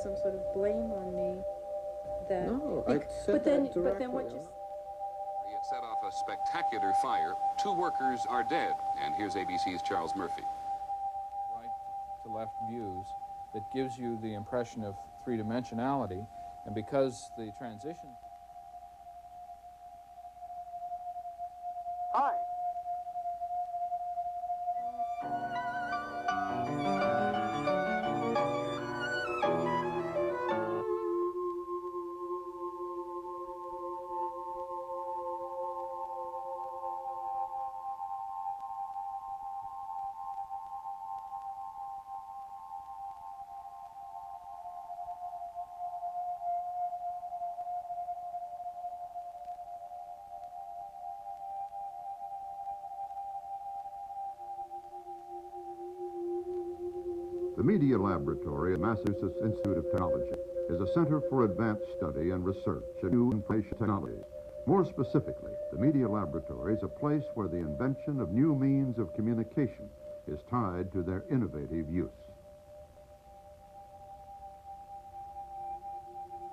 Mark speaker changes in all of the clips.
Speaker 1: some sort of blame on me that...
Speaker 2: No, I said
Speaker 1: but then what you...
Speaker 3: It set off a spectacular fire. 2 workers are dead. And here's ABC's Charles Murphy.
Speaker 4: Right to left views that gives you the impression of three-dimensionality, and because the transition...
Speaker 5: Hi.
Speaker 6: The Media Laboratory at Massachusetts Institute of Technology is a center for advanced study and research in new information technology. More specifically, the Media Laboratory is a place where the invention of new means of communication is tied to their innovative use.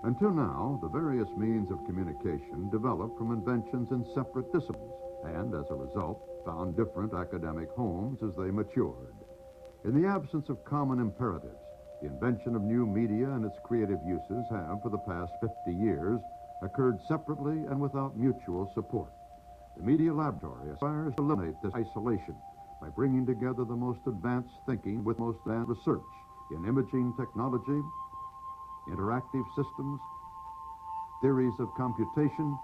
Speaker 6: Until now, the various means of communication developed from inventions in separate disciplines and, as a result, found different academic homes as they matured. In the absence of common imperatives, the invention of new media and its creative uses have, for the past 50 years, occurred separately and without mutual support. The Media Laboratory aspires to eliminate this isolation by bringing together the most advanced thinking with most advanced research in imaging technology, interactive systems, theories of computation,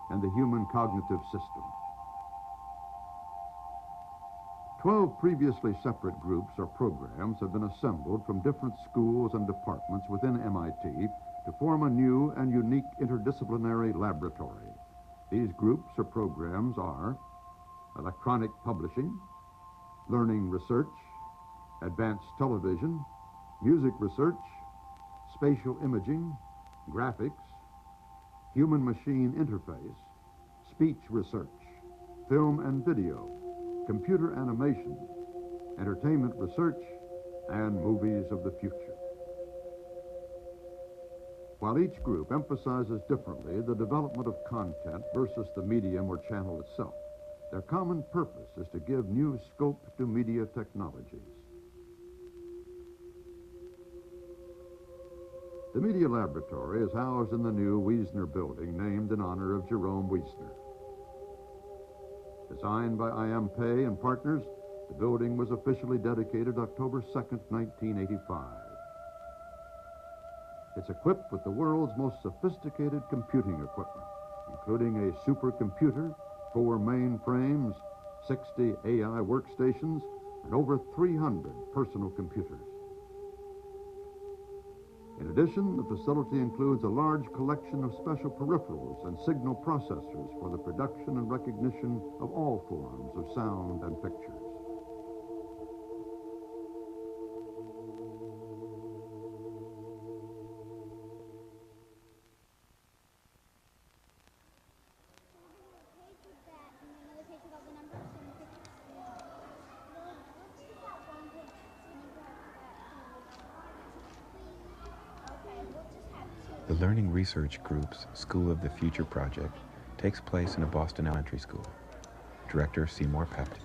Speaker 6: and the human cognitive system. 12 previously separate groups or programs have been assembled from different schools and departments within MIT to form a new and unique interdisciplinary laboratory. These groups or programs are electronic publishing, learning research, advanced television, music research, spatial imaging, graphics, human-machine interface, speech research, film and video, computer animation, entertainment research, and movies of the future. While each group emphasizes differently the development of content versus the medium or channel itself, their common purpose is to give new scope to media technologies. The Media Laboratory is housed in the new Wiesner building named in honor of Jerome Wiesner. Designed by I.M. Pei and Partners, the building was officially dedicated October 2nd, 1985. It's equipped with the world's most sophisticated computing equipment, including a supercomputer, 4 mainframes, 60 AI workstations, and over 300 personal computers. In addition, the facility includes a large collection of special peripherals and signal processors for the production and recognition of all forms of sound and pictures.
Speaker 7: The Learning Research Group's School of the Future project takes place in a Boston elementary school. Director Seymour Papert.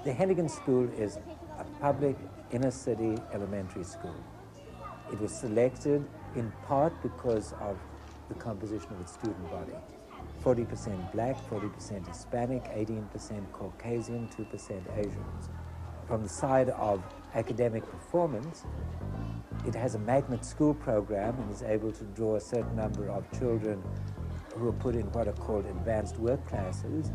Speaker 8: The Hennigan School is a public inner-city elementary school. It was selected in part because of the composition of its student body. 40% black, 40% Hispanic, 18% Caucasian, 2% Asians. From the side of academic performance, it has a magnet school program and is able to draw a certain number of children who are put in what are called advanced work classes.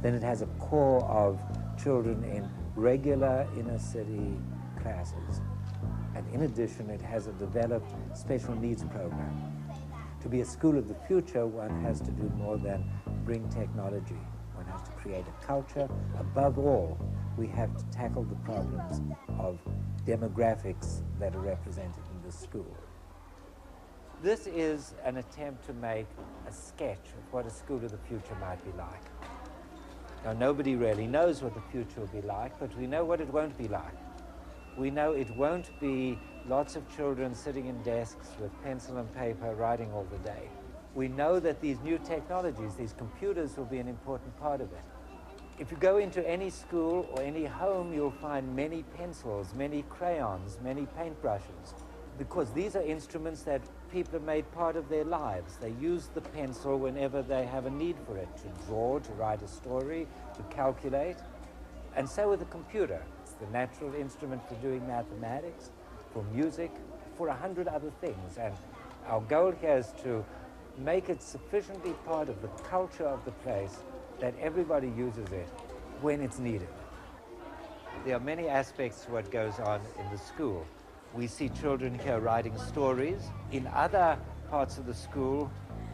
Speaker 8: Then it has a core of children in regular inner-city classes. And in addition, it has a developed special needs program. To be a school of the future, one has to do more than bring technology. One has to create a culture. Above all, we have to tackle the problems of demographics that are represented in this school. This is an attempt to make a sketch of what a school of the future might be like. Now, nobody really knows what the future will be like, but we know what it won't be like. We know it won't be lots of children sitting in desks with pencil and paper writing all the day. We know that these new technologies, these computers, will be an important part of it. If you go into any school or any home, you'll find many pencils, many crayons, many paintbrushes, because these are instruments that people have made part of their lives. They use the pencil whenever they have a need for it, to draw, to write a story, to calculate. And so with the computer. It's the natural instrument for doing mathematics, for music, for 100 other things. And our goal here is to make it sufficiently part of the culture of the place that everybody uses it when it's needed. There are many aspects to what goes on in the school. We see children here writing stories. In other parts of the school,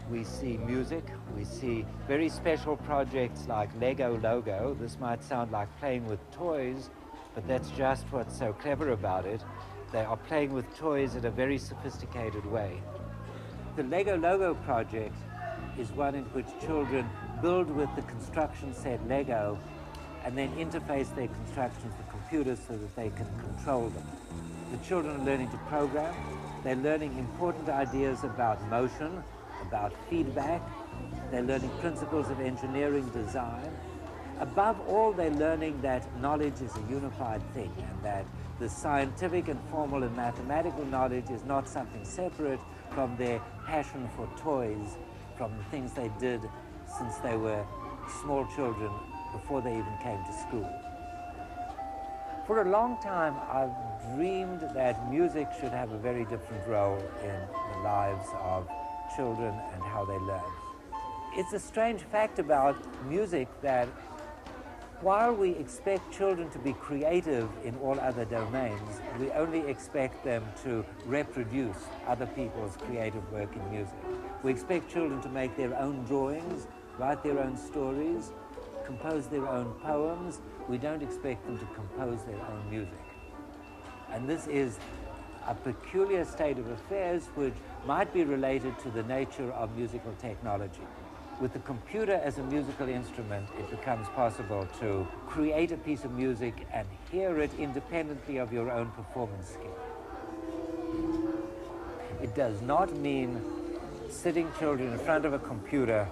Speaker 8: we see music. We see very special projects like Lego Logo. This might sound like playing with toys, but that's just what's so clever about it. They are playing with toys in a very sophisticated way. The Lego Logo project is one in which children build with the construction set Lego and then interface their constructions with computers so that they can control them. The children are learning to program. They're learning important ideas about motion, about feedback. They're learning principles of engineering design. Above all, they're learning that knowledge is a unified thing and that the scientific and formal and mathematical knowledge is not something separate from their passion for toys, from the things they did since they were small children before they even came to school. For a long time, I've dreamed that music should have a very different role in the lives of children and how they learn. It's a strange fact about music that while we expect children to be creative in all other domains, we only expect them to reproduce other people's creative work in music. We expect children to make their own drawings, write their own stories, compose their own poems. We don't expect them to compose their own music. And this is a peculiar state of affairs which might be related to the nature of musical technology. With the computer as a musical instrument, it becomes possible to create a piece of music and hear it independently of your own performance skill. It does not mean sitting children in front of a computer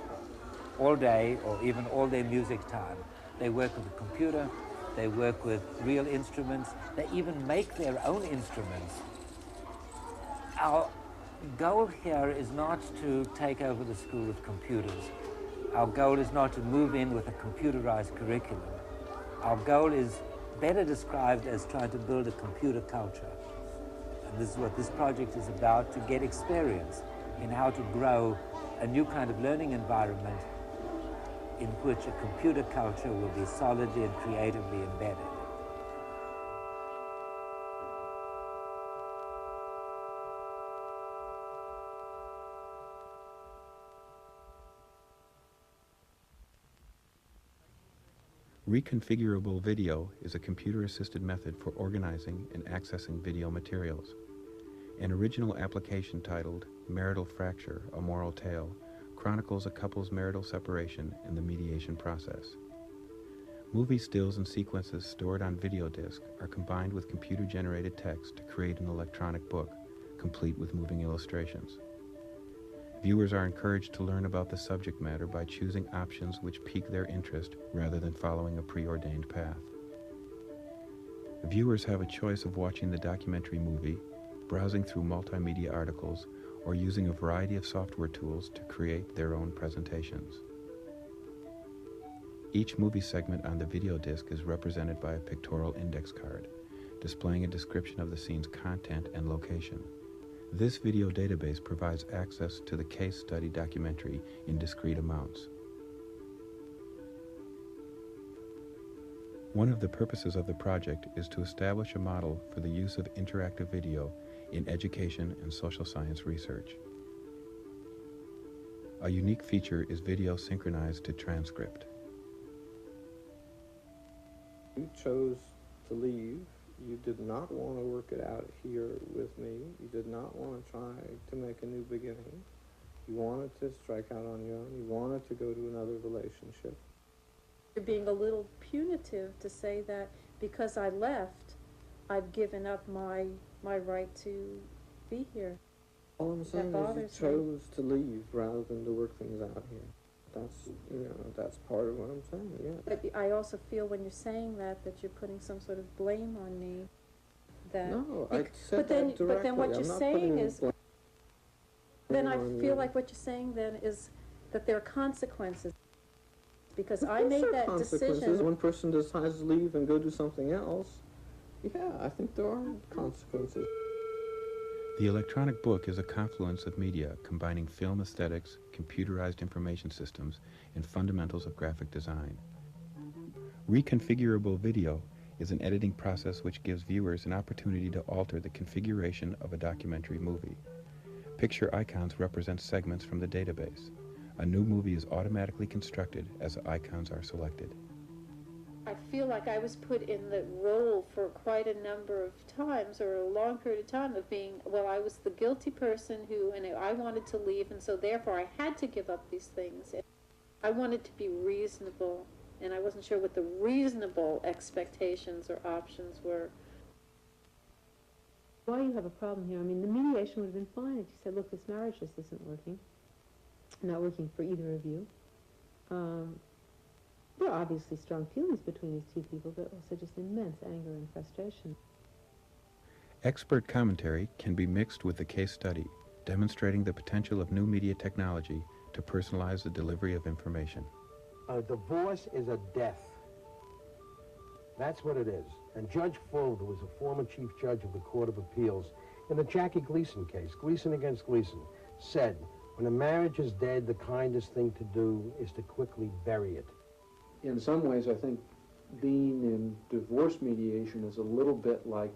Speaker 8: all day or even all their music time. They work with a computer, they work with real instruments, they even make their own instruments. Our goal here is not to take over the school with computers. Our goal is not to move in with a computerized curriculum. Our goal is better described as trying to build a computer culture. And this is what this project is about, to get experience in how to grow a new kind of learning environment in which a computer culture will be solidly and creatively embedded.
Speaker 7: Reconfigurable video is a computer-assisted method for organizing and accessing video materials. An original application titled Marital Fracture, A Moral Tale chronicles a couple's marital separation and the mediation process. Movie stills and sequences stored on video disc are combined with computer-generated text to create an electronic book, complete with moving illustrations. Viewers are encouraged to learn about the subject matter by choosing options which pique their interest rather than following a preordained path. Viewers have a choice of watching the documentary movie, browsing through multimedia articles, or using a variety of software tools to create their own presentations. Each movie segment on the video disc is represented by a pictorial index card, displaying a description of the scene's content and location. This video database provides access to the case study documentary in discrete amounts. One of the purposes of the project is to establish a model for the use of interactive video in education and social science research. A unique feature is video synchronized to transcript.
Speaker 2: You chose to leave. You did not want to work it out here with me. You did not want to try to make a new beginning. You wanted to strike out on your own. You wanted to go to another relationship.
Speaker 1: You're being a little punitive to say that because I left, I've given up my right to be here.
Speaker 2: All I'm saying is
Speaker 1: bothers
Speaker 2: you
Speaker 1: me.
Speaker 2: chose to leave rather than to work things out here. That's, that's part of what I'm saying, yeah.
Speaker 1: But I also feel when you're saying that you're putting some sort of blame on me. That
Speaker 2: No, I said
Speaker 1: but then,
Speaker 2: that directly.
Speaker 1: But then what
Speaker 2: I'm
Speaker 1: you're
Speaker 2: not
Speaker 1: saying
Speaker 2: putting
Speaker 1: is,
Speaker 2: blame
Speaker 1: then I
Speaker 2: on
Speaker 1: feel
Speaker 2: you.
Speaker 1: like what you're saying then is that there are consequences. Because
Speaker 2: Of
Speaker 1: I
Speaker 2: course
Speaker 1: made
Speaker 2: there are
Speaker 1: that
Speaker 2: consequences.
Speaker 1: decision.
Speaker 2: One person decides to leave and go do something else. Yeah, I think there are consequences.
Speaker 7: The electronic book is a confluence of media combining film aesthetics, computerized information systems, and fundamentals of graphic design. Reconfigurable video is an editing process which gives viewers an opportunity to alter the configuration of a documentary movie. Picture icons represent segments from the database. A new movie is automatically constructed as the icons are selected.
Speaker 1: I feel like I was put in the role for quite a number of times, or a long period of time, of being, well, I was the guilty person who, and I wanted to leave, and so therefore I had to give up these things. I wanted to be reasonable, and I wasn't sure what the reasonable expectations or options were.
Speaker 5: Why you have a problem here? I mean, the mediation would have been fine if you said, look, this marriage just isn't working. Not working for either of you. There are obviously strong feelings between these two people, but also just immense anger and frustration.
Speaker 7: Expert commentary can be mixed with the case study, demonstrating the potential of new media technology to personalize the delivery of information.
Speaker 9: A divorce is a death. That's what it is. And Judge Fuld, who was a former chief judge of the Court of Appeals, in the Jackie Gleason case, Gleason against Gleason, said, when a marriage is dead, the kindest thing to do is to quickly bury it.
Speaker 10: In some ways, I think being in divorce mediation is a little bit like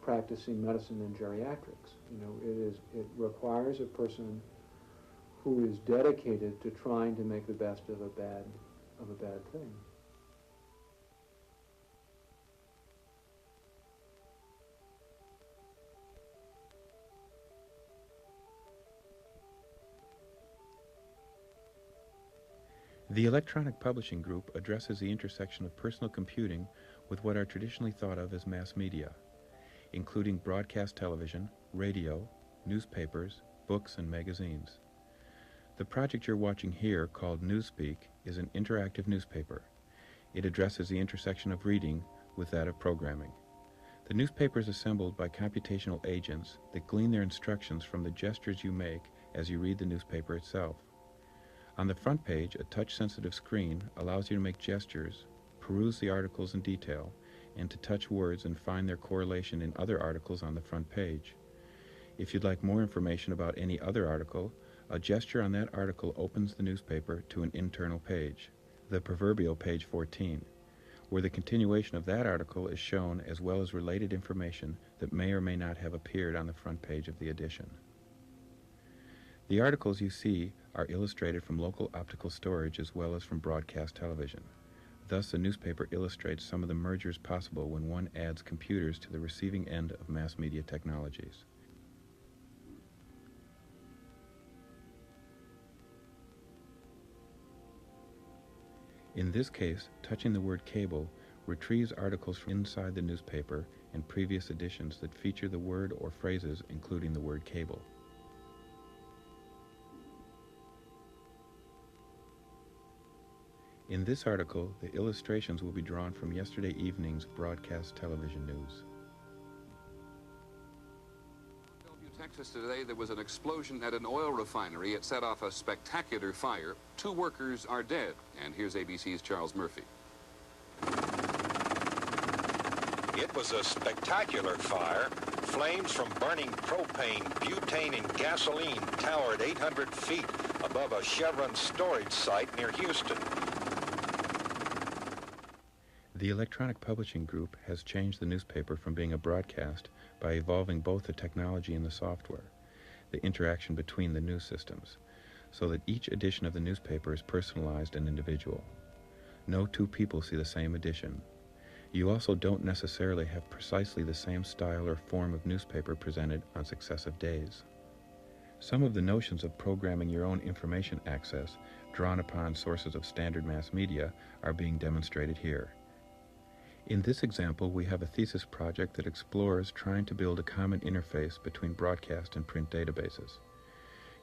Speaker 10: practicing medicine in geriatrics. It requires a person who is dedicated to trying to make the best of a bad thing.
Speaker 7: The Electronic Publishing Group addresses the intersection of personal computing with what are traditionally thought of as mass media, including broadcast television, radio, newspapers, books, and magazines. The project you're watching here, called Newspeek, is an interactive newspaper. It addresses the intersection of reading with that of programming. The newspaper is assembled by computational agents that glean their instructions from the gestures you make as you read the newspaper itself. On the front page, a touch-sensitive screen allows you to make gestures, peruse the articles in detail, and to touch words and find their correlation in other articles on the front page. If you'd like more information about any other article, a gesture on that article opens the newspaper to an internal page, the proverbial page 14, where the continuation of that article is shown as well as related information that may or may not have appeared on the front page of the edition. The articles you see are illustrated from local optical storage as well as from broadcast television. Thus, the newspaper illustrates some of the mergers possible when one adds computers to the receiving end of mass media technologies. In this case, touching the word cable retrieves articles from inside the newspaper and previous editions that feature the word or phrases including the word cable. In this article, the illustrations will be drawn from yesterday evening's broadcast television news.
Speaker 3: In Texas today, there was an explosion at an oil refinery. It set off a spectacular fire. 2 workers are dead. And here's ABC's Charles Murphy.
Speaker 11: It was a spectacular fire. Flames from burning propane, butane, and gasoline towered 800 feet above a Chevron storage site near Houston.
Speaker 7: The Electronic Publishing Group has changed the newspaper from being a broadcast by evolving both the technology and the software, the interaction between the news systems, so that each edition of the newspaper is personalized and individual. No 2 people see the same edition. You also don't necessarily have precisely the same style or form of newspaper presented on successive days. Some of the notions of programming your own information access, drawn upon sources of standard mass media, are being demonstrated here. In this example, we have a thesis project that explores trying to build a common interface between broadcast and print databases.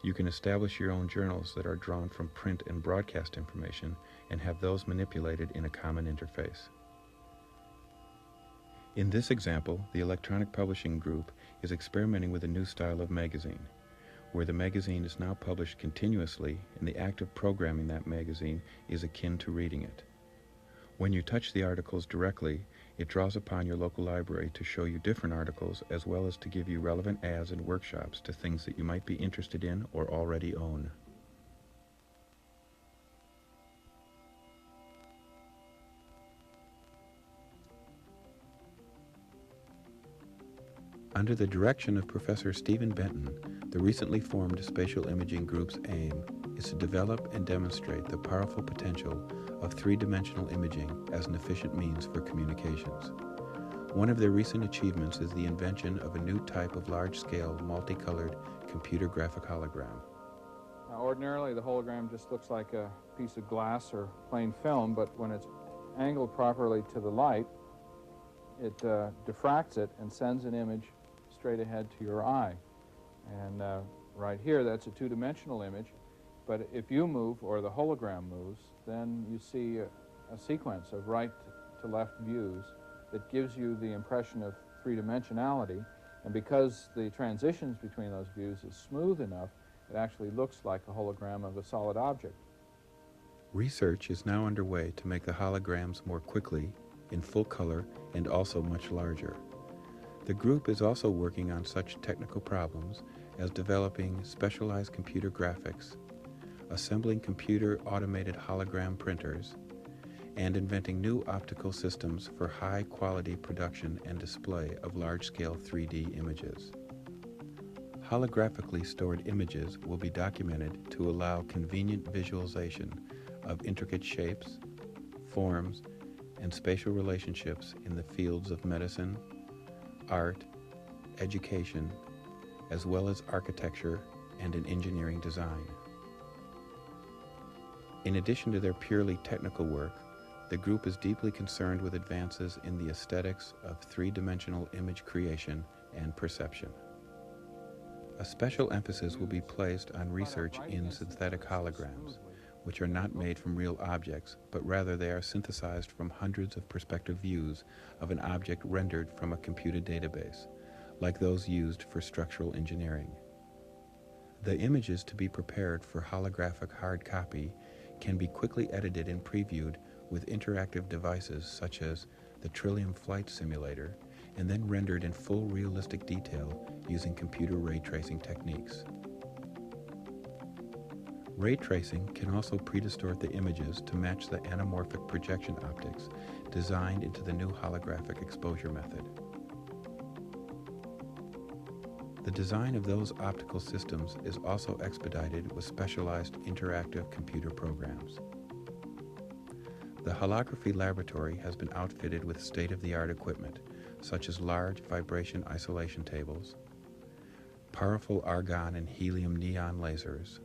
Speaker 7: You can establish your own journals that are drawn from print and broadcast information and have those manipulated in a common interface. In this example, the Electronic Publishing Group is experimenting with a new style of magazine, where the magazine is now published continuously and the act of programming that magazine is akin to reading it. When you touch the articles directly, it draws upon your local library to show you different articles as well as to give you relevant ads and workshops to things that you might be interested in or already own. Under the direction of Professor Stephen Benton, the recently formed Spatial Imaging Group's aim is to develop and demonstrate the powerful potential of three-dimensional imaging as an efficient means for communications. One of their recent achievements is the invention of a new type of large-scale, multicolored computer graphic hologram.
Speaker 4: Now, ordinarily, the hologram just looks like a piece of glass or plain film, but when it's angled properly to the light, it diffracts it and sends an image straight ahead to your eye. And right here, that's a two-dimensional image, but if you move or the hologram moves, then you see a sequence of right to left views that gives you the impression of three-dimensionality, and because the transitions between those views is smooth enough, it actually looks like a hologram of a solid object.
Speaker 7: Research is now underway to make the holograms more quickly, in full color, and also much larger. The group is also working on such technical problems as developing specialized computer graphics, assembling computer automated hologram printers, and inventing new optical systems for high-quality production and display of large-scale 3D images. Holographically stored images will be documented to allow convenient visualization of intricate shapes, forms, and spatial relationships in the fields of medicine, art, education, as well as architecture and in engineering design. In addition to their purely technical work, the group is deeply concerned with advances in the aesthetics of three-dimensional image creation and perception. A special emphasis will be placed on research in synthetic holograms, which are not made from real objects, but rather they are synthesized from hundreds of perspective views of an object rendered from a computed database, like those used for structural engineering. The images to be prepared for holographic hard copy can be quickly edited and previewed with interactive devices such as the Trillium Flight Simulator, and then rendered in full realistic detail using computer ray tracing techniques. Ray tracing can also predistort the images to match the anamorphic projection optics designed into the new holographic exposure method. The design of those optical systems is also expedited with specialized interactive computer programs. The holography laboratory has been outfitted with state-of-the-art equipment, such as large vibration isolation tables, powerful argon and helium neon lasers,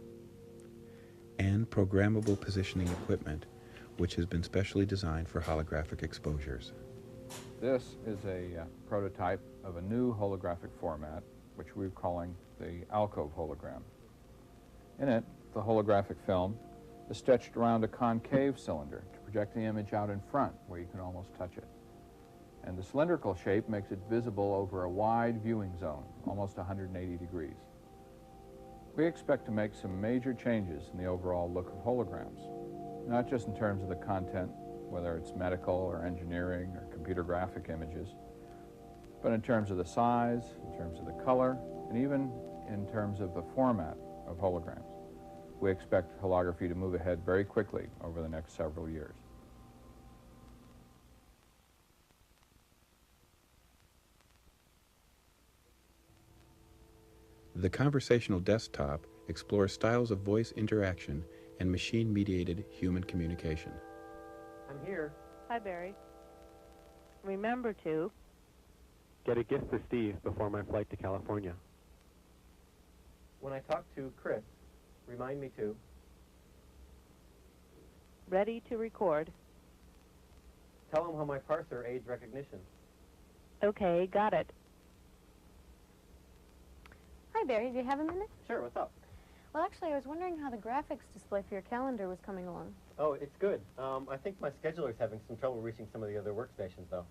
Speaker 7: and programmable positioning equipment, which has been specially designed for holographic exposures.
Speaker 4: This is a prototype of a new holographic format, which we're calling the alcove hologram. In it, the holographic film is stretched around a concave cylinder to project the image out in front, where you can almost touch it. And the cylindrical shape makes it visible over a wide viewing zone, almost 180 degrees. We expect to make some major changes in the overall look of holograms, not just in terms of the content, whether it's medical or engineering or computer graphic images, but in terms of the size, in terms of the color, and even in terms of the format of holograms. We expect holography to move ahead very quickly over the next several years.
Speaker 7: The conversational desktop explores styles of voice interaction and machine-mediated human communication.
Speaker 12: I'm here.
Speaker 13: Hi, Barry. Remember to
Speaker 12: Get a gift for Steve before my flight to California. When I talk to Chris, remind me to
Speaker 13: ready to record.
Speaker 12: Tell them how my parser aids recognition.
Speaker 13: Okay, got it.
Speaker 14: Hi, Barry. Do you have a minute?
Speaker 12: Sure, what's up?
Speaker 14: Well, actually, I was wondering how the graphics display for your calendar was coming along.
Speaker 12: Oh, it's good. I think my scheduler's having some trouble reaching some of the other workstations, though.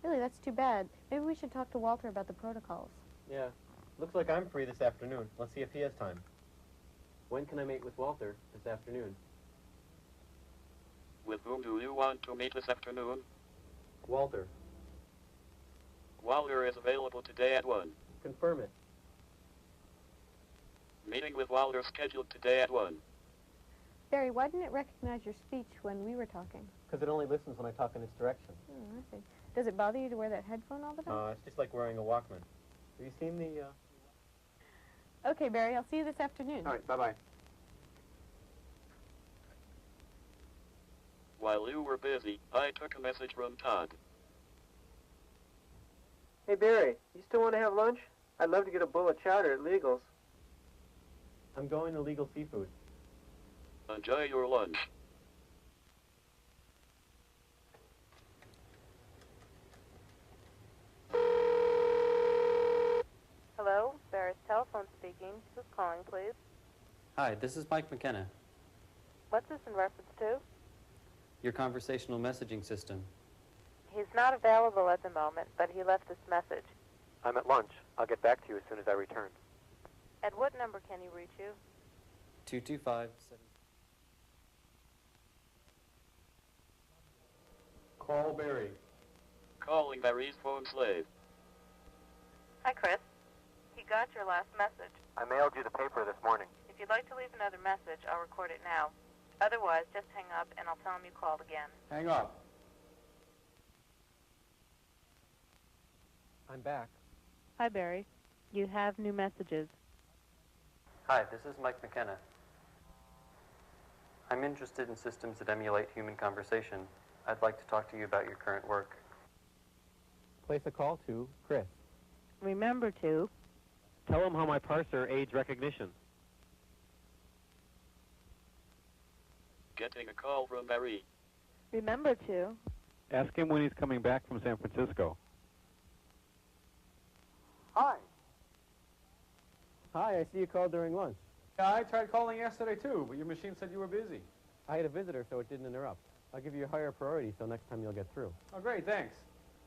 Speaker 14: Really, that's too bad. Maybe we should talk to Walter about the protocols.
Speaker 12: Yeah. Looks like I'm free this afternoon. Let's see if he has time. When can I meet with Walter this afternoon?
Speaker 15: With whom do you want to meet this afternoon?
Speaker 12: Walter.
Speaker 15: Walter is available today at 1.
Speaker 12: Confirm it.
Speaker 15: Meeting with Walter scheduled today at 1.
Speaker 14: Barry, why didn't it recognize your speech when we were talking?
Speaker 12: Because it only listens when I talk in its direction.
Speaker 14: I see. Does it bother you to wear that headphone all the time?
Speaker 12: It's just like wearing a Walkman. Have you seen the,
Speaker 14: Okay, Barry, I'll see you this afternoon.
Speaker 12: All right, bye-bye.
Speaker 15: While you were busy, I took a message from Todd.
Speaker 12: Hey, Barry, you still want to have lunch? I'd love to get a bowl of chowder at Legal's. I'm going to Legal Seafood.
Speaker 15: Enjoy your lunch.
Speaker 13: Hello, Barrett's telephone speaking. Who's calling, please?
Speaker 16: Hi, this is Mike McKenna,
Speaker 13: What's this in reference to?
Speaker 16: your conversational messaging system.
Speaker 13: He's not available at the moment, but he left this message.
Speaker 12: I'm at lunch. I'll get back to you as soon as I return.
Speaker 13: At what number can he reach you?
Speaker 16: 225-7.
Speaker 12: Call Barry.
Speaker 15: Calling Barry's phone slave.
Speaker 13: Hi, Chris. He got your last message.
Speaker 12: I mailed you the paper this morning.
Speaker 13: If you'd like to leave another message, I'll record it now. Otherwise, just hang up and I'll tell him you called again.
Speaker 12: Hang up. I'm back.
Speaker 13: Hi, Barry. You have new messages.
Speaker 16: Hi, this is Mike McKenna. I'm interested in systems that emulate human conversation. I'd like to talk to you about your current work.
Speaker 12: Place a call to Chris.
Speaker 13: Remember to
Speaker 12: Tell him how my parser aids recognition.
Speaker 15: Getting a call from Barry.
Speaker 13: remember to
Speaker 12: Ask him when he's coming back from San Francisco.
Speaker 17: Hi.
Speaker 12: Hi, I see you called during lunch.
Speaker 4: Yeah, I tried calling yesterday too, but your machine said you were busy.
Speaker 12: I had a visitor, so it didn't interrupt. I'll give you a higher priority, so next time you'll get through.
Speaker 4: Oh, great, thanks.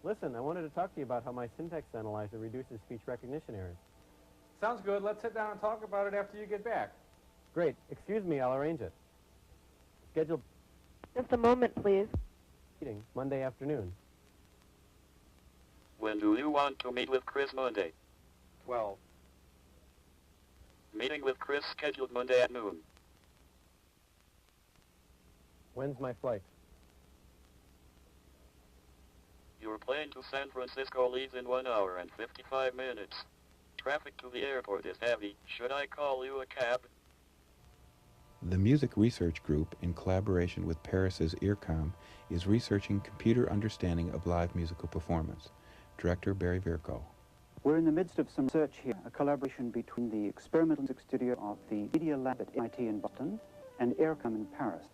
Speaker 12: Listen, I wanted to talk to you about how my syntax analyzer reduces speech recognition errors.
Speaker 4: Sounds good. Let's sit down and talk about it after you get back.
Speaker 12: Great. Excuse me, I'll arrange it. Scheduled
Speaker 13: just a moment, please.
Speaker 12: meeting Monday afternoon.
Speaker 15: When do you want to meet with Chris Monday?
Speaker 12: 12.
Speaker 15: Meeting with Chris scheduled Monday at noon.
Speaker 12: When's my flight?
Speaker 15: Your plane to San Francisco leaves in 1 hour and 55 minutes. Traffic to the airport is heavy. Should I call you a cab?
Speaker 7: The Music Research Group, in collaboration with Paris's IRCOM, is researching computer understanding of live musical performance. Director Barry Vercoe.
Speaker 17: We're in the midst of some research here, a collaboration between the experimental music studio of the Media Lab at MIT in Boston and IRCOM in Paris,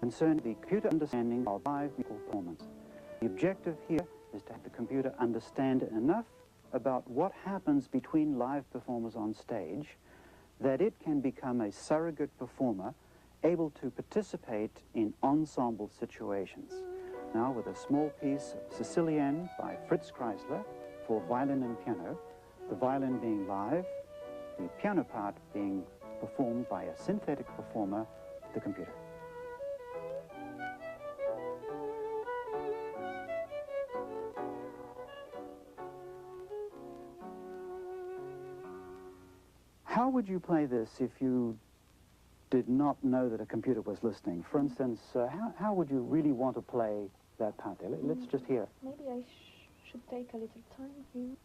Speaker 17: concerning the computer understanding of live musical performance. The objective here is to have the computer understand enough about what happens between live performers on stage that it can become a surrogate performer able to participate in ensemble situations. Now, with a small piece of Sicilienne by Fritz Kreisler for violin and piano, the violin being live, the piano part being performed by a synthetic performer, the computer. How would you play this if you did not know that a computer was listening? For instance, how would you really want to play that part there? Let's just hear.
Speaker 14: Maybe I should take a little time here.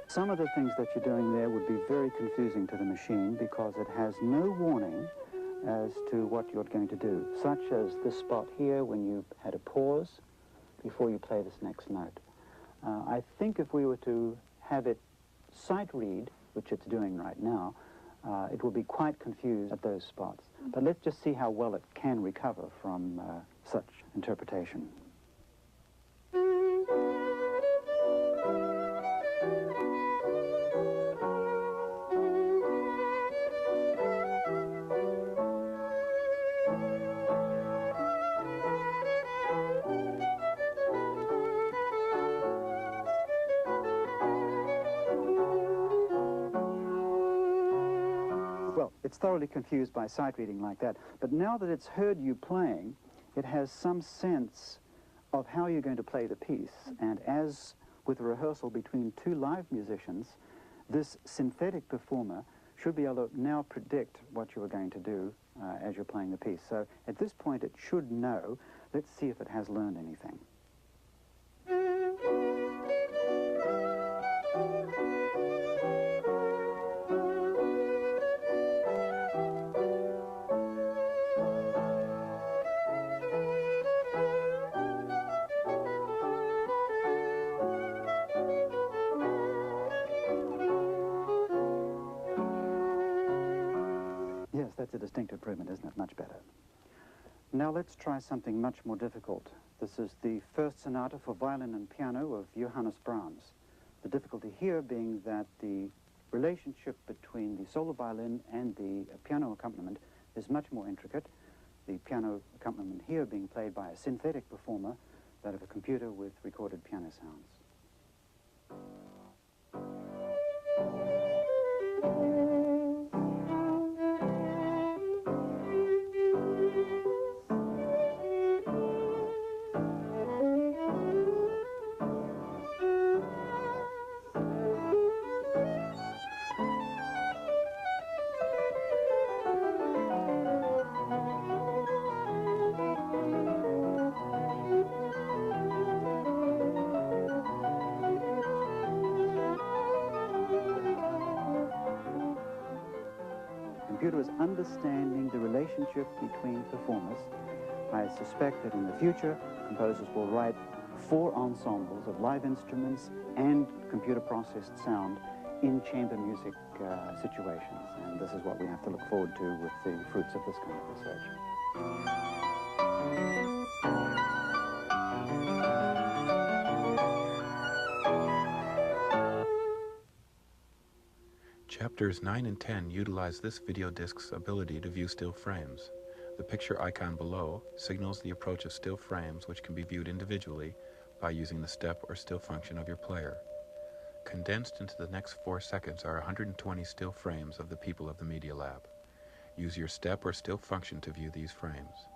Speaker 17: Some of the things that you're doing there would be very confusing to the machine because it has no warning as to what you're going to do, such as this spot here when you had a pause before you play this next note. I think if we were to have it sight read, which it's doing right now, it will be quite confused at those spots. But let's just see how well it can recover from such interpretation. Well, it's thoroughly confused by sight reading like that, but now that it's heard you playing, it has some sense of how you're going to play the piece, and as with a rehearsal between two live musicians, this synthetic performer should be able to now predict what you are going to do as you're playing the piece. So at this point it should know. Let's see if it has learned anything. Yes, that's a distinct improvement, isn't it? Much better. Now let's try something much more difficult. This is the first sonata for violin and piano of Johannes Brahms. The difficulty here being that the relationship between the solo violin and the piano accompaniment is much more intricate. The piano accompaniment here being played by a synthetic performer, that of a computer with recorded piano sounds. Computer is understanding the relationship between performers. I suspect that in the future, composers will write 4 ensembles of live instruments and computer-processed sound in chamber music situations. And this is what we have to look forward to with the fruits of this kind of research.
Speaker 7: Chapters 9 and 10 utilize this video disc's ability to view still frames. The picture icon below signals the approach of still frames, which can be viewed individually by using the step or still function of your player. Condensed into the next 4 seconds are 120 still frames of the people of the Media Lab. Use your step or still function to view these frames.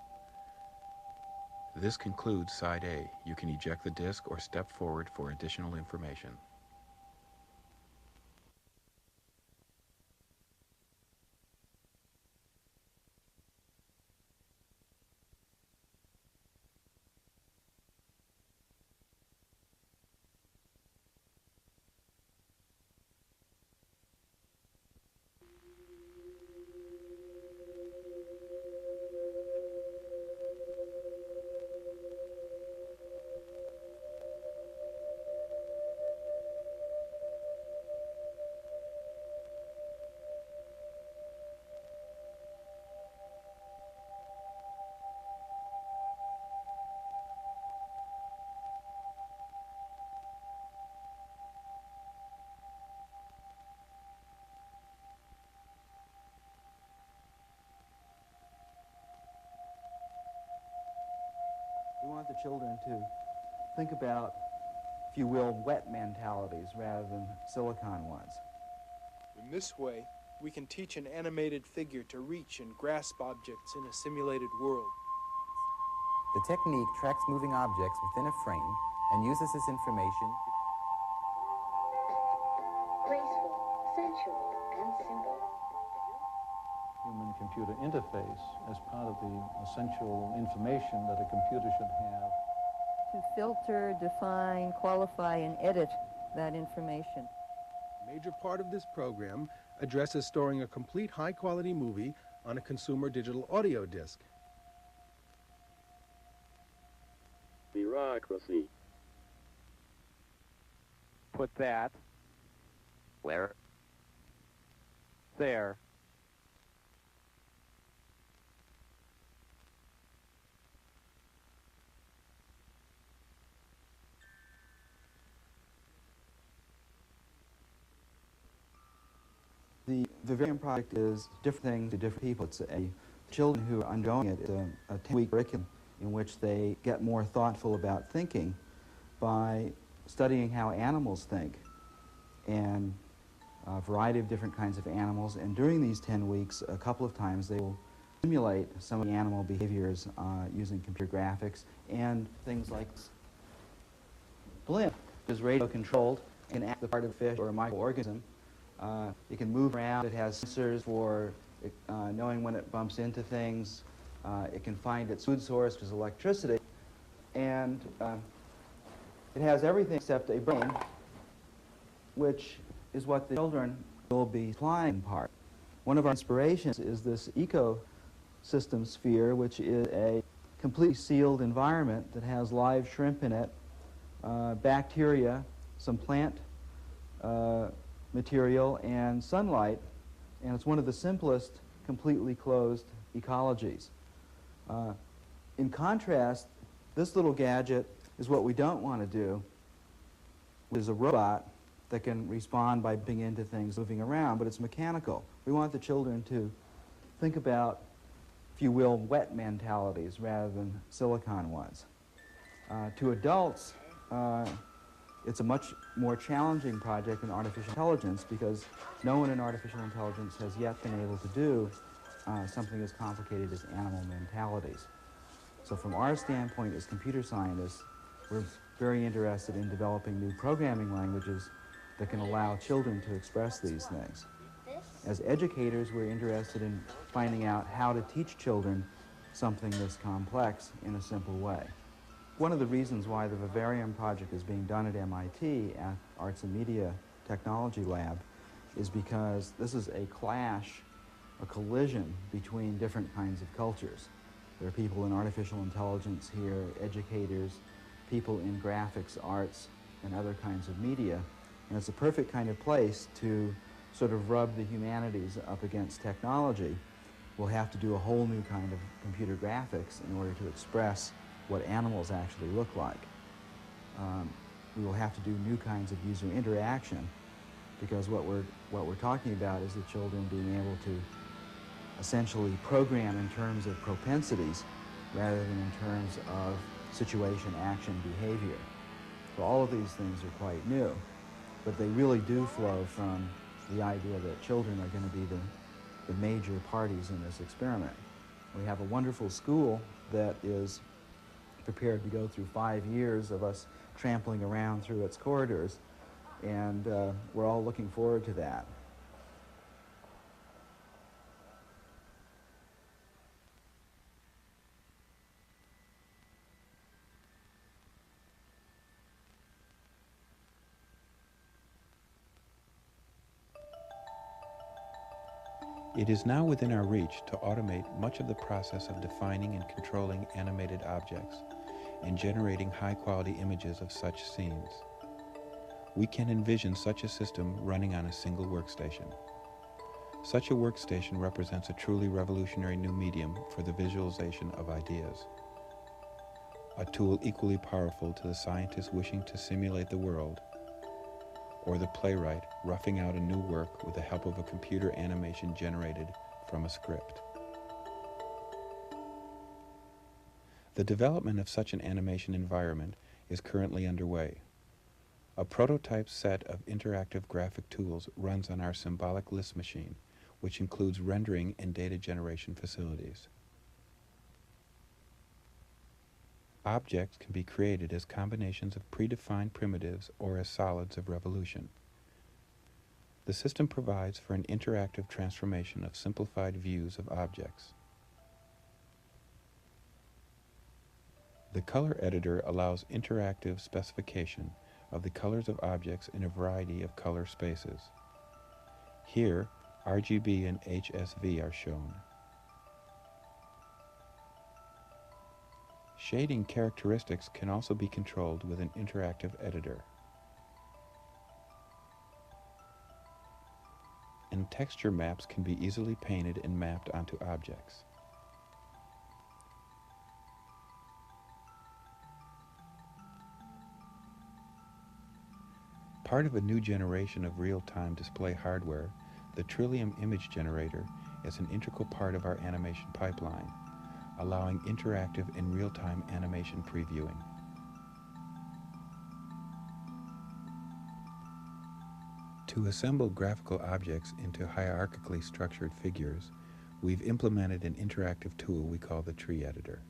Speaker 7: This concludes Side A. You can eject the disc or step forward for additional information.
Speaker 18: We want the children to think about, if you will, wet mentalities rather than silicon ones.
Speaker 19: In this way, we can teach an animated figure to reach and grasp objects in a simulated world.
Speaker 20: The technique tracks moving objects within a frame and uses this information.
Speaker 21: Graceful, sensual, and simple.
Speaker 22: Human-computer interface as part of the essential information that a computer should have.
Speaker 23: To filter, define, qualify, and edit that information.
Speaker 9: A major part of this program addresses storing a complete high-quality movie on a consumer digital audio disc.
Speaker 15: Bureaucracy.
Speaker 12: put that.
Speaker 16: Where?
Speaker 12: There.
Speaker 18: The Vivarium project is different things to different people. It's children who are undergoing it. It's a 10-week curriculum in which they get more thoughtful about thinking by studying how animals think and a variety of different kinds of animals. And during these 10 weeks, a couple of times they will simulate some of the animal behaviors using computer graphics and things like blimp is radio controlled and act the part of a fish or a microorganism. It can move around. It has sensors for knowing when it bumps into things. It can find its food source, which is electricity. And it has everything except a brain, which is what the children will be applying in part. One of our inspirations is this ecosystem sphere, which is a completely sealed environment that has live shrimp in it, bacteria, some plant material, and sunlight, and it's one of the simplest completely closed ecologies. In contrast, this little gadget is what we don't want to do. It is a robot that can respond by bumping into things moving around, but it's mechanical. We want the children to think about, if you will, wet mentalities rather than silicon ones. To adults, it's a much more challenging project than artificial intelligence because no one in artificial intelligence has yet been able to do something as complicated as animal mentalities. So from our standpoint as computer scientists, we're very interested in developing new programming languages that can allow children to express these things. As educators, we're interested in finding out how to teach children something this complex in a simple way. One of the reasons why the Vivarium project is being done at MIT, at Arts and Media Technology Lab, is because this is a clash, a collision between different kinds of cultures. There are people in artificial intelligence here, educators, people in graphics, arts, and other kinds of media, and it's a perfect kind of place to sort of rub the humanities up against technology. We'll have to do a whole new kind of computer graphics in order to express what animals actually look like. We will have to do new kinds of user interaction because what we're talking about is the children being able to essentially program in terms of propensities rather than in terms of situation, action, behavior. So all of these things are quite new, but they really do flow from the idea that children are going to be the major parties in this experiment. We have a wonderful school that is prepared to go through 5 years of us trampling around through its corridors, and we're all looking forward to that.
Speaker 7: It is now within our reach to automate much of the process of defining and controlling animated objects and generating high-quality images of such scenes. We can envision such a system running on a single workstation. Such a workstation represents a truly revolutionary new medium for the visualization of ideas. A tool equally powerful to the scientist wishing to simulate the world, or the playwright roughing out a new work with the help of a computer animation generated from a script. The development of such an animation environment is currently underway. A prototype set of interactive graphic tools runs on our symbolic list machine, which includes rendering and data generation facilities. Objects can be created as combinations of predefined primitives or as solids of revolution. The system provides for an interactive transformation of simplified views of objects. The color editor allows interactive specification of the colors of objects in a variety of color spaces. Here, RGB and HSV are shown. Shading characteristics can also be controlled with an interactive editor. and texture maps can be easily painted and mapped onto objects. Part of a new generation of real-time display hardware, the Trillium Image Generator is an integral part of our animation pipeline, allowing interactive and real-time animation previewing. To assemble graphical objects into hierarchically structured figures, we've implemented an interactive tool we call the Tree Editor.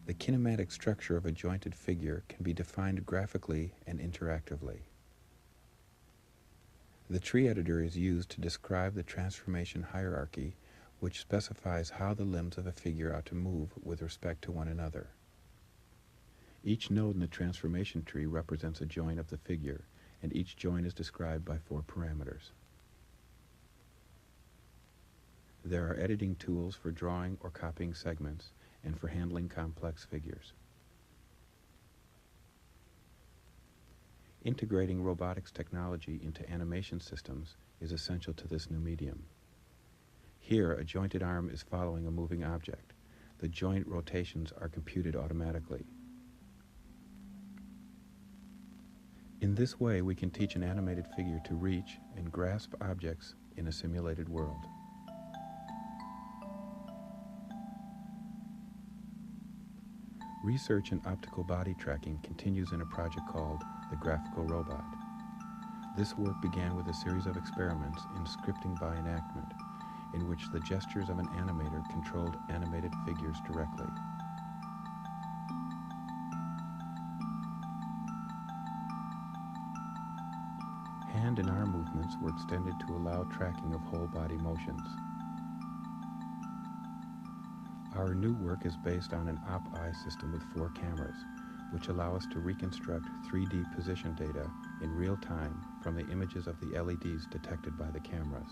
Speaker 7: The kinematic structure of a jointed figure can be defined graphically and interactively. The Tree Editor is used to describe the transformation hierarchy, which specifies how the limbs of a figure ought to move with respect to one another. Each node in the transformation tree represents a joint of the figure, and each joint is described by 4 parameters. There are editing tools for drawing or copying segments and for handling complex figures. Integrating robotics technology into animation systems is essential to this new medium. Here, a jointed arm is following a moving object. The joint rotations are computed automatically. In this way, we can teach an animated figure to reach and grasp objects in a simulated world. Research in optical body tracking continues in a project called the Graphical Robot. This work began with a series of experiments in scripting by enactment, in which the gestures of an animator controlled animated figures directly. Hand and arm movements were extended to allow tracking of whole body motions. Our new work is based on an op-eye system with 4 cameras, which allow us to reconstruct 3D position data in real time from the images of the LEDs detected by the cameras.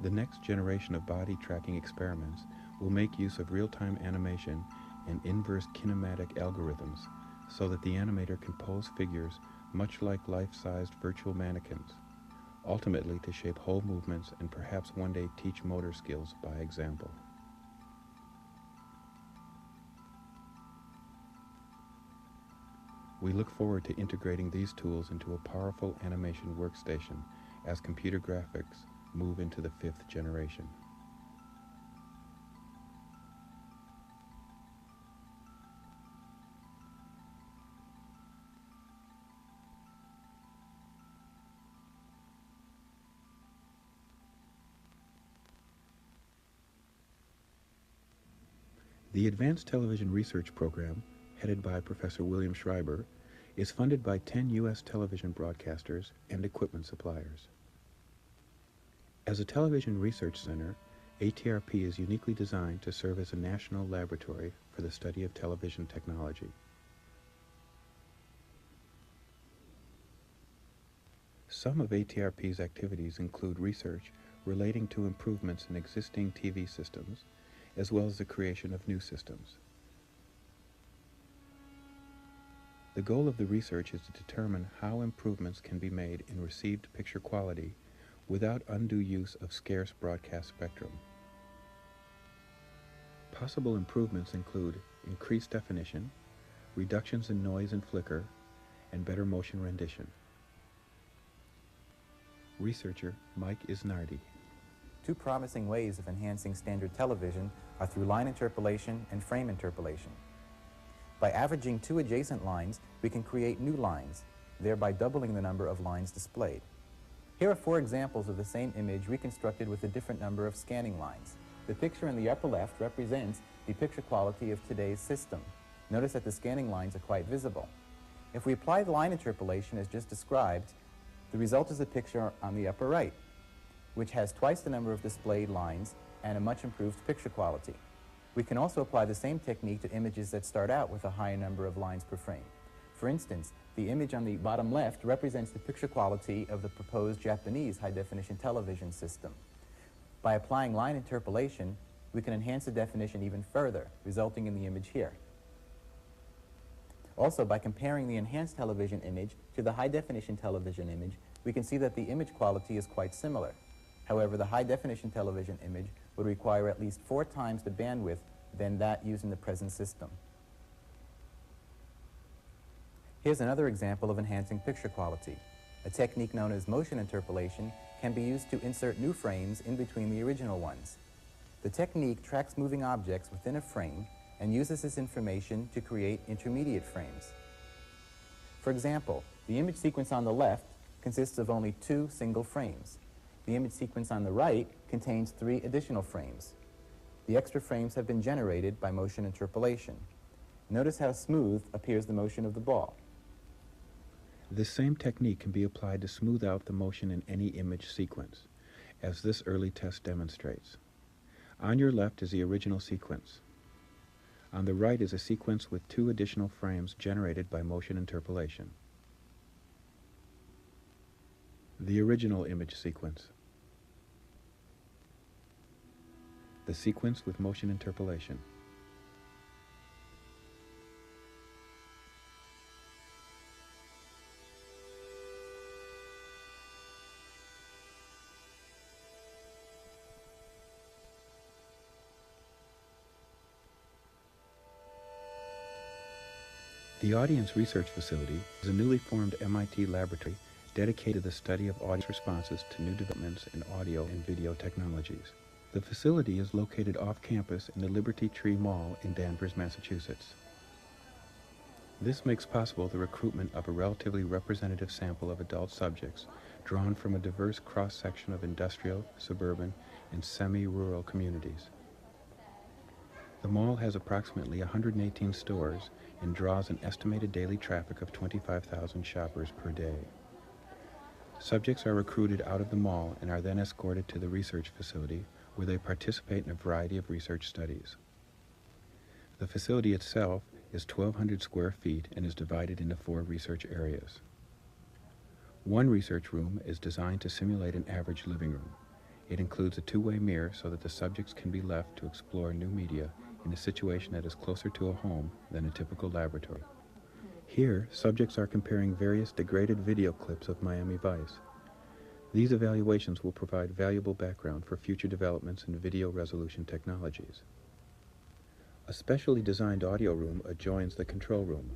Speaker 7: The next generation of body tracking experiments will make use of real-time animation and inverse kinematic algorithms so that the animator can pose figures much like life-sized virtual mannequins, ultimately to shape whole movements and perhaps one day teach motor skills by example. We look forward to integrating these tools into a powerful animation workstation as computer graphics move into the 5th generation. The Advanced Television Research Program, headed by Professor William Schreiber, is funded by 10 U.S. television broadcasters and equipment suppliers. As a television research center, ATRP is uniquely designed to serve as a national laboratory for the study of television technology. Some of ATRP's activities include research relating to improvements in existing TV systems, as well as the creation of new systems. The goal of the research is to determine how improvements can be made in received picture quality without undue use of scarce broadcast spectrum. Possible improvements include increased definition, reductions in noise and flicker, and better motion rendition. Researcher Mike Isnardi.
Speaker 20: 2 promising ways of enhancing standard television are through line interpolation and frame interpolation. By averaging 2 adjacent lines, we can create new lines, thereby doubling the number of lines displayed. Here are 4 examples of the same image reconstructed with a different number of scanning lines. The picture in the upper left represents the picture quality of today's system. Notice that the scanning lines are quite visible. If we apply the line interpolation as just described, the result is a picture on the upper right, which has twice the number of displayed lines and a much improved picture quality. We can also apply the same technique to images that start out with a higher number of lines per frame. For instance, the image on the bottom left represents the picture quality of the proposed Japanese high-definition television system. By applying line interpolation, we can enhance the definition even further, resulting in the image here. Also, by comparing the enhanced television image to the high-definition television image, we can see that the image quality is quite similar. However, the high-definition television image would require at least 4 times the bandwidth than that used in the present system. Here's another example of enhancing picture quality. A technique known as motion interpolation can be used to insert new frames in between the original ones. The technique tracks moving objects within a frame and uses this information to create intermediate frames. For example, the image sequence on the left consists of only 2 single frames. The image sequence on the right contains 3 additional frames. The extra frames have been generated by motion interpolation. Notice how smooth appears the motion of the ball.
Speaker 7: This same technique can be applied to smooth out the motion in any image sequence, as this early test demonstrates. On your left is the original sequence. On the right is a sequence with 2 additional frames generated by motion interpolation. The original image sequence. The sequence with motion interpolation. The Audience Research Facility is a newly formed MIT laboratory dedicated to the study of audience responses to new developments in audio and video technologies. The facility is located off campus in the Liberty Tree Mall in Danvers, Massachusetts. This makes possible the recruitment of a relatively representative sample of adult subjects drawn from a diverse cross-section of industrial, suburban, and semi-rural communities. The mall has approximately 118 stores and draws an estimated daily traffic of 25,000 shoppers per day. Subjects are recruited out of the mall and are then escorted to the research facility, where they participate in a variety of research studies. The facility itself is 1,200 square feet and is divided into 4 research areas. One research room is designed to simulate an average living room. It includes a 2-way mirror so that the subjects can be left to explore new media in a situation that is closer to a home than a typical laboratory. Here, subjects are comparing various degraded video clips of Miami Vice. These evaluations will provide valuable background for future developments in video resolution technologies. A specially designed audio room adjoins the control room.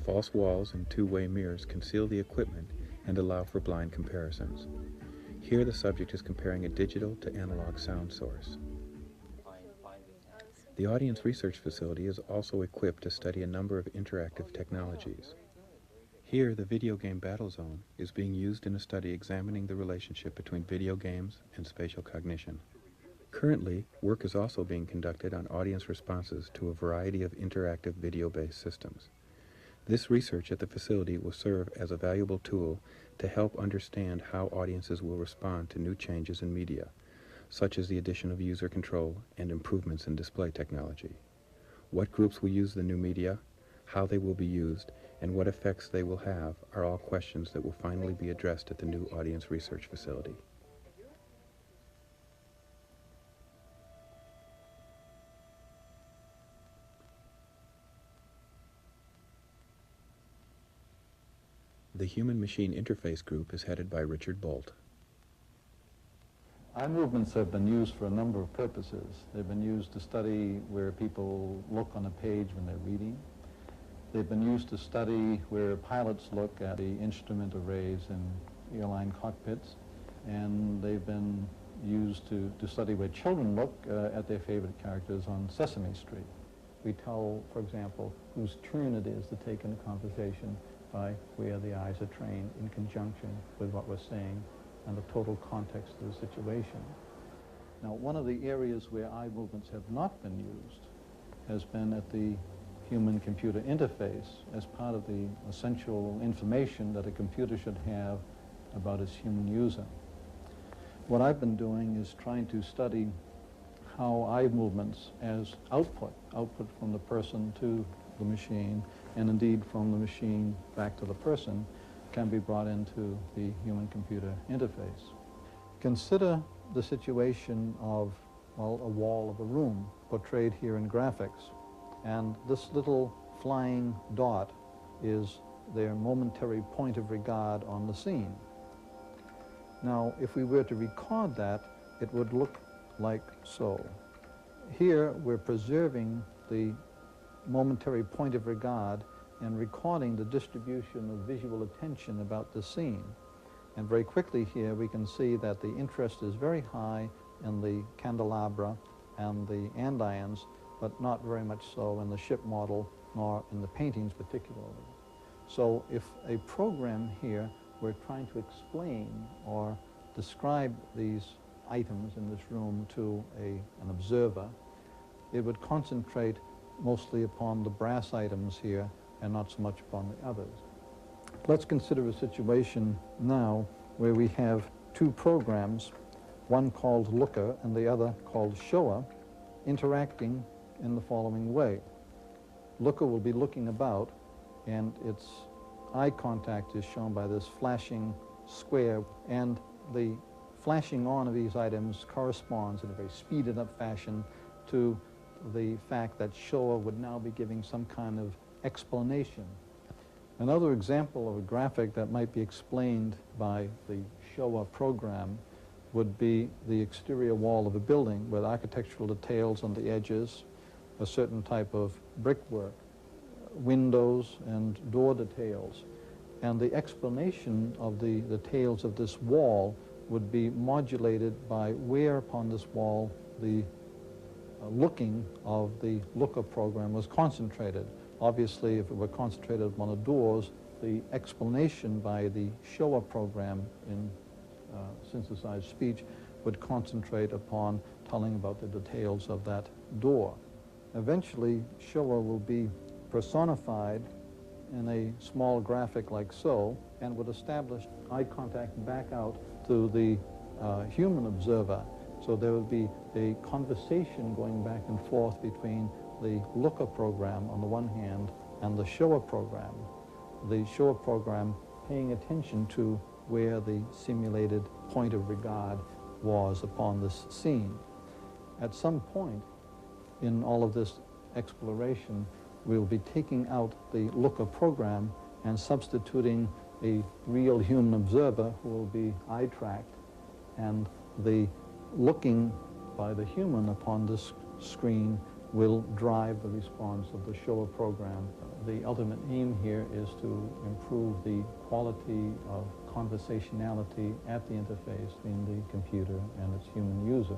Speaker 7: False walls and 2-way mirrors conceal the equipment and allow for blind comparisons. Here the subject is comparing a digital to analog sound source. The Audience Research Facility is also equipped to study a number of interactive technologies. Here, the video game Battle Zone is being used in a study examining the relationship between video games and spatial cognition. Currently, work is also being conducted on audience responses to a variety of interactive video-based systems. This research at the facility will serve as a valuable tool to help understand how audiences will respond to new changes in media, such as the addition of user control and improvements in display technology. What groups will use the new media, how they will be used, and what effects they will have are all questions that will finally be addressed at the new Audience Research Facility. The Human-Machine Interface Group is headed by Richard Bolt.
Speaker 22: Eye movements have been used for a number of purposes. They've been used to study where people look on a page when they're reading. They've been used to study where pilots look at the instrument arrays in airline cockpits. And they've been used to study where children look at their favorite characters on Sesame Street. We tell, for example, whose turn it is to take in a conversation by where the eyes are trained in conjunction with what we're saying and the total context of the situation. Now, one of the areas where eye movements have not been used has been at the human-computer interface as part of the essential information that a computer should have about its human user. What I've been doing is trying to study how eye movements as output from the person to the machine, and indeed from the machine back to the person, can be brought into the human-computer interface. Consider the situation of, well, a wall of a room portrayed here in graphics. And this little flying dot is their momentary point of regard on the scene. Now, if we were to record that, it would look like so. Here, we're preserving the momentary point of regard and recording the distribution of visual attention about the scene. And very quickly here, we can see that the interest is very high in the candelabra and the andirons, but not very much so in the ship model nor in the paintings particularly. So if a program here were trying to explain or describe these items in this room to an observer, it would concentrate mostly upon the brass items here and not so much upon the others. Let's consider a situation now where we have two programs, one called looker and the other called shower, interacting in the following way. Looker will be looking about, and its eye contact is shown by this flashing square, and the flashing on of these items corresponds in a very speeded up fashion to the fact that shower would now be giving some kind of explanation. Another example of a graphic that might be explained by the shower program would be the exterior wall of a building with architectural details on the edges, a certain type of brickwork, windows and door details. And the explanation of the details of this wall would be modulated by where upon this wall the looking of the looker program was concentrated. Obviously, if it were concentrated upon the doors, the explanation by the shower program in synthesized speech would concentrate upon telling about the details of that door. Eventually, shower will be personified in a small graphic like so, and would establish eye contact back out to the human observer. So there would be a conversation going back and forth between the looker program on the one hand and the shower program. The shower program paying attention to where the simulated point of regard was upon this scene. At some point in all of this exploration, we'll be taking out the looker program and substituting a real human observer who will be eye-tracked, and the looking by the human upon this screen will drive the response of the shower program. The ultimate aim here is to improve the quality of conversationality at the interface between the computer and its human user.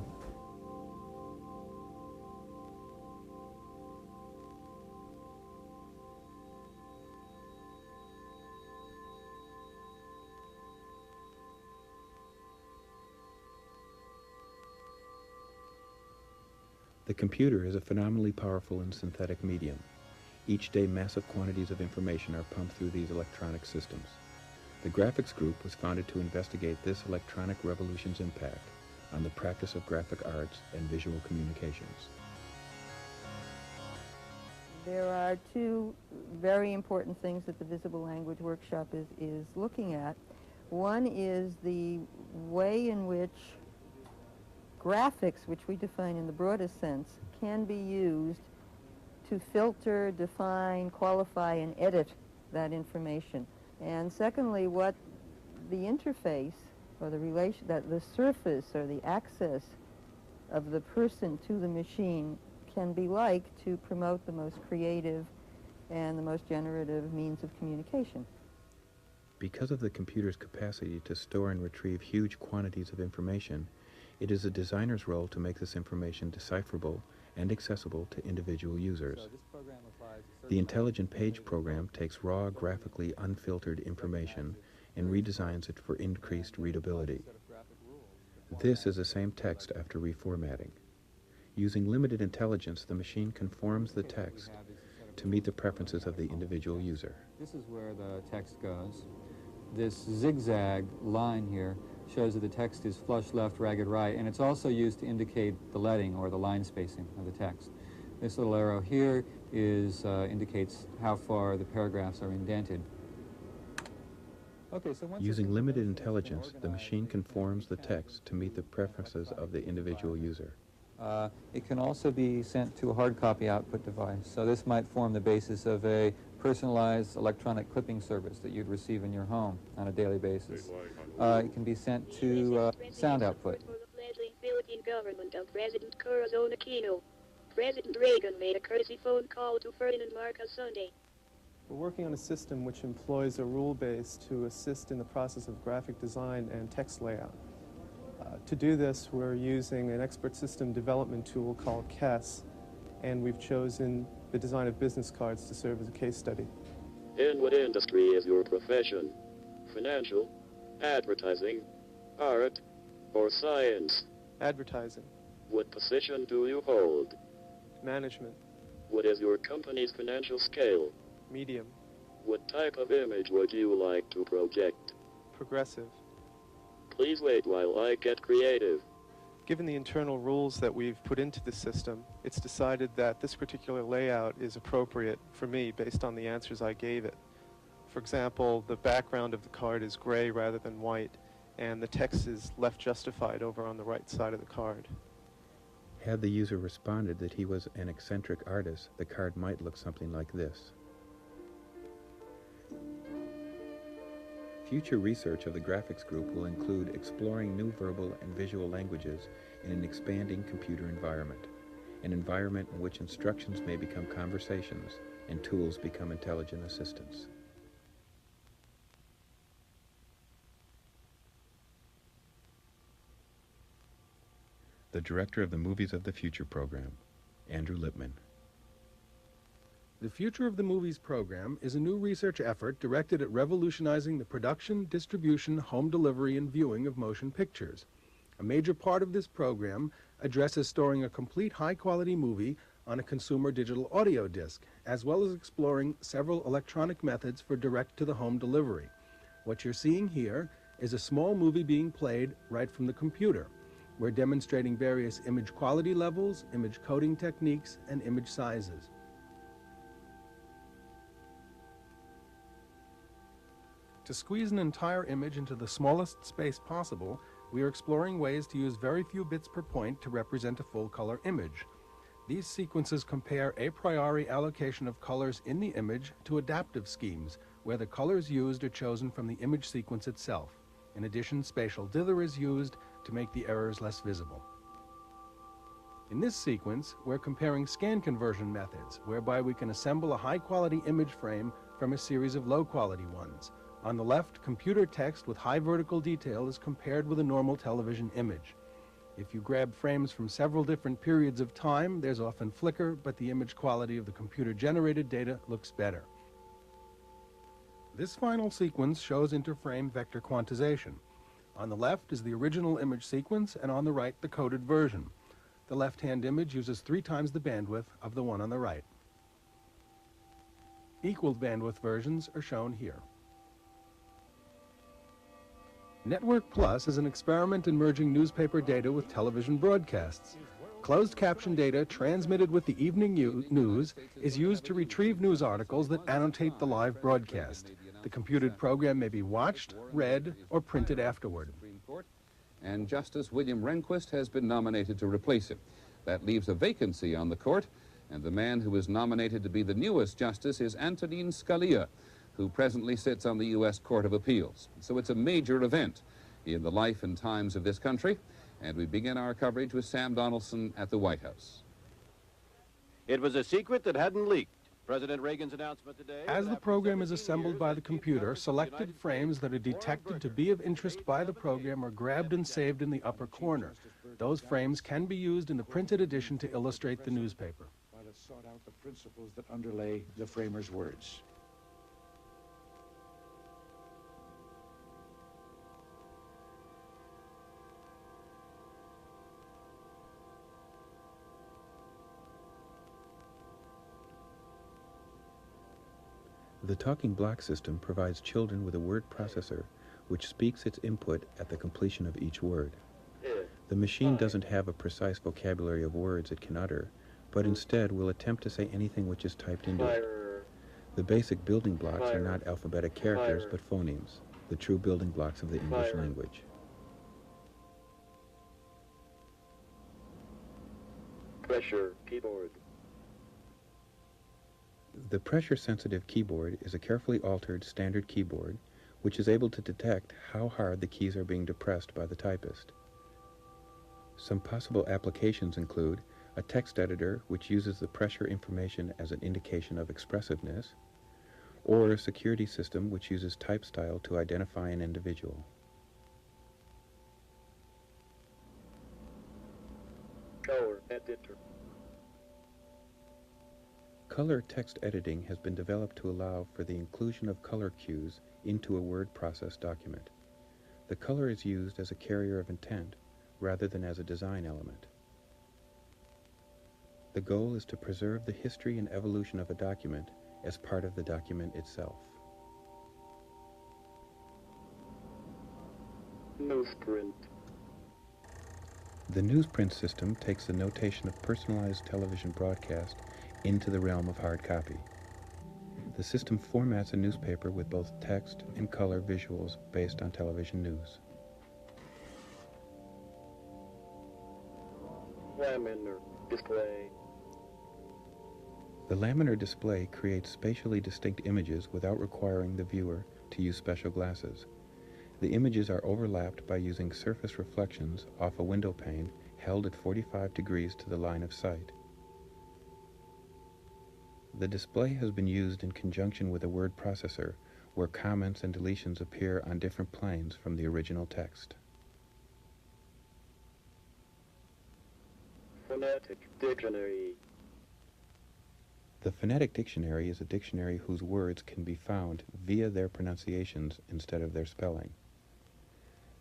Speaker 7: The computer is a phenomenally powerful and synthetic medium. Each day, massive quantities of information are pumped through these electronic systems. The graphics group was founded to investigate this electronic revolution's impact on the practice of graphic arts and visual communications.
Speaker 23: There are two very important things that the Visible Language Workshop is looking at. One is the way in which graphics, which we define in the broadest sense, can be used to filter, define, qualify, and edit that information. And secondly, what the interface, or the relation, that the surface or the access of the person to the machine can be like to promote the most creative and the most generative means of communication.
Speaker 7: Because of the computer's capacity to store and retrieve huge quantities of information, it is a designer's role to make this information decipherable and accessible to individual users. The Intelligent Page program takes raw, graphically unfiltered information and redesigns it for increased readability. This is the same text after reformatting. Using limited intelligence, the machine conforms the text to meet the preferences of the individual user.
Speaker 4: This is where the text goes. This zigzag line here shows that the text is flush left, ragged right, and it's also used to indicate the leading or the line spacing of the text. This little arrow here indicates how far the paragraphs are indented. Okay, so
Speaker 7: using limited intelligence, the machine conforms the text to meet the preferences of the individual user.
Speaker 4: It can also be sent to a hard copy output device. So this might form the basis of a personalized electronic clipping service that you'd receive in your home on a daily basis. It can be sent to sound output.
Speaker 2: Philippine government of President Corazon Aquino. President Reagan made a courtesy phone call to Ferdinand Marcos Sunday.
Speaker 6: We're working on a system which employs a rule base to assist in the process of graphic design and text layout. To do this, we're using an expert system development tool called CAS, and we've chosen the design of business cards to serve as a case study.
Speaker 15: In what industry is your profession? Financial, advertising, art, or science?
Speaker 6: Advertising.
Speaker 15: What position do you hold?
Speaker 6: Management.
Speaker 15: What is your company's financial scale?
Speaker 6: Medium.
Speaker 15: What type of image would you like to project?
Speaker 6: Progressive.
Speaker 15: Please wait while I get creative.
Speaker 6: Given the internal rules that we've put into the system, it's decided that this particular layout is appropriate for me based on the answers I gave it. For example, the background of the card is gray rather than white, and the text is left justified over on the right side of the card.
Speaker 7: Had the user responded that he was an eccentric artist, the card might look something like this. Future research of the graphics group will include exploring new verbal and visual languages in an expanding computer environment, an environment in which instructions may become conversations and tools become intelligent assistants. The director of the Movies of the Future program, Andrew Lipman.
Speaker 8: The Future of the Movies program is a new research effort directed at revolutionizing the production, distribution, home delivery, and viewing of motion pictures. A major part of this program addresses storing a complete high-quality movie on a consumer digital audio disc, as well as exploring several electronic methods for direct-to-the-home delivery. What you're seeing here is a small movie being played right from the computer. We're demonstrating various image quality levels, image coding techniques, and image sizes. To squeeze an entire image into the smallest space possible, we are exploring ways to use very few bits per point to represent a full-color image. These sequences compare a priori allocation of colors in the image to adaptive schemes, where the colors used are chosen from the image sequence itself. In addition, spatial dither is used to make the errors less visible. In this sequence, we're comparing scan conversion methods, whereby we can assemble a high-quality image frame from a series of low-quality ones. On the left, computer text with high vertical detail is compared with a normal television image. If you grab frames from several different periods of time, there's often flicker, but the image quality of the computer-generated data looks better. This final sequence shows interframe vector quantization. On the left is the original image sequence, and on the right, the coded version. The left-hand image uses 3 times the bandwidth of the one on the right. Equal bandwidth versions are shown here. Network Plus is an experiment in merging newspaper data with television broadcasts. Closed caption data transmitted with the evening news is used to retrieve news articles that annotate the live broadcast. The computed program may be watched, read, or printed afterward.
Speaker 3: And Justice William Rehnquist has been nominated to replace him. That leaves a vacancy on the court, and the man who is nominated to be the newest justice is Antonin Scalia, who presently sits on the U.S. Court of Appeals. So it's a major event in the life and times of this country, and we begin our coverage with Sam Donaldson at the White House.
Speaker 24: It was a secret that hadn't leaked. President Reagan's announcement today...
Speaker 8: As the program is assembled by the computer, selected frames that are detected to be of interest by the program are grabbed and saved in the upper corner. Those frames can be used in the printed edition to illustrate the newspaper.
Speaker 25: While it sought out the principles that underlay the framers' words.
Speaker 7: The talking block system provides children with a word processor which speaks its input at the completion of each word. The machine doesn't have a precise vocabulary of words it can utter, but instead will attempt to say anything which is typed into it. The basic building blocks are not alphabetic characters, but phonemes, the true building blocks of the English language.
Speaker 15: Pressure keyboard.
Speaker 7: The pressure-sensitive keyboard is a carefully altered standard keyboard which is able to detect how hard the keys are being depressed by the typist. Some possible applications include a text editor which uses the pressure information as an indication of expressiveness, or a security system which uses type style to identify an individual.
Speaker 15: Color editor.
Speaker 7: Color text editing has been developed to allow for the inclusion of color cues into a word process document. The color is used as a carrier of intent rather than as a design element. The goal is to preserve the history and evolution of a document as part of the document itself.
Speaker 15: Newsprint.
Speaker 7: The newsprint system takes the notation of personalized television broadcast into the realm of hard copy. The system formats a newspaper with both text and color visuals based on television news.
Speaker 15: Laminar display.
Speaker 7: The laminar display creates spatially distinct images without requiring the viewer to use special glasses. The images are overlapped by using surface reflections off a window pane held at 45 degrees to the line of sight. The display has been used in conjunction with a word processor where comments and deletions appear on different planes from the original text.
Speaker 15: Phonetic dictionary.
Speaker 7: The phonetic dictionary is a dictionary whose words can be found via their pronunciations instead of their spelling.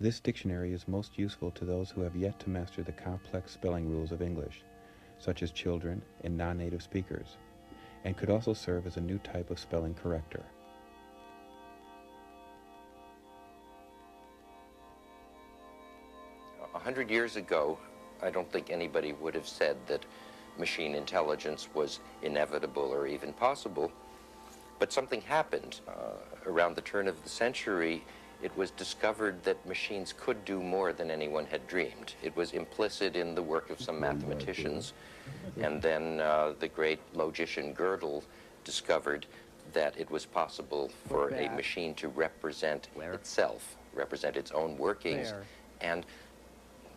Speaker 7: This dictionary is most useful to those who have yet to master the complex spelling rules of English, such as children and non-native speakers, and could also serve as a new type of spelling corrector.
Speaker 1: A 100 years ago, I don't think anybody would have said that machine intelligence was inevitable or even possible, but something happened. Around the turn of the century, it was discovered that machines could do more than anyone had dreamed. It was implicit in the work of some mathematicians, and then the great logician Gödel discovered that it was possible for a machine to represent itself, represent its own workings, and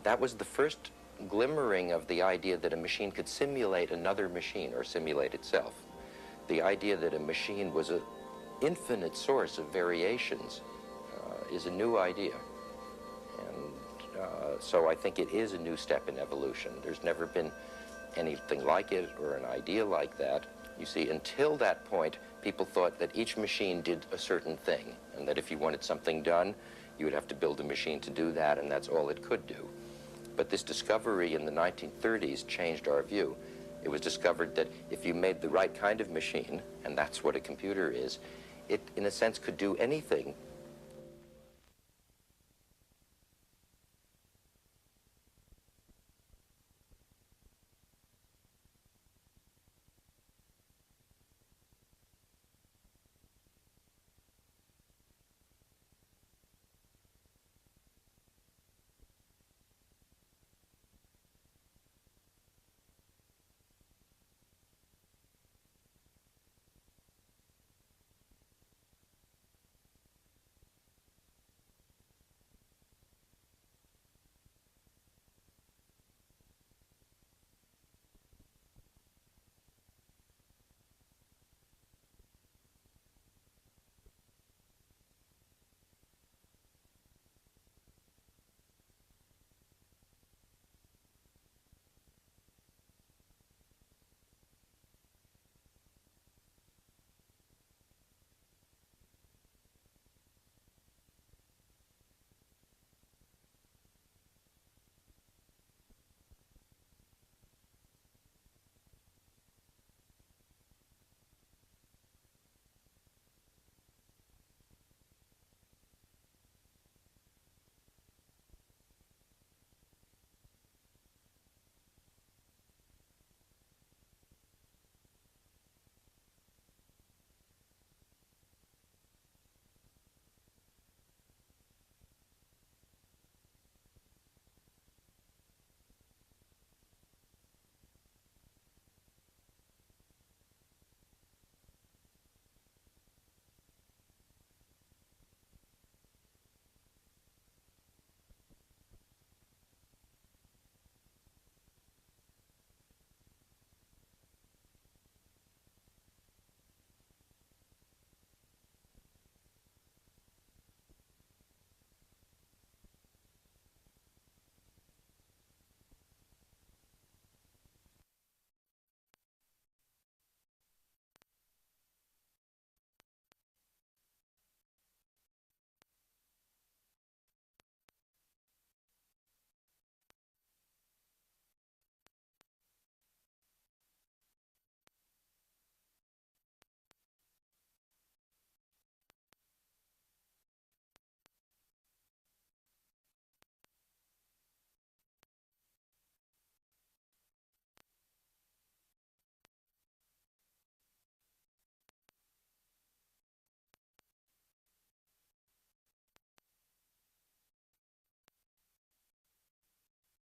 Speaker 1: that was the first glimmering of the idea that a machine could simulate another machine or simulate itself. The idea that a machine was an infinite source of variations is a new idea. And so I think it is a new step in evolution. There's never been anything like it or an idea like that. You see, until that point, people thought that each machine did a certain thing, and that if you wanted something done, you would have to build a machine to do that, and that's all it could do. But this discovery in the 1930s changed our view. It was discovered that if you made the right kind of machine, and that's what a computer is, it, in a sense, could do anything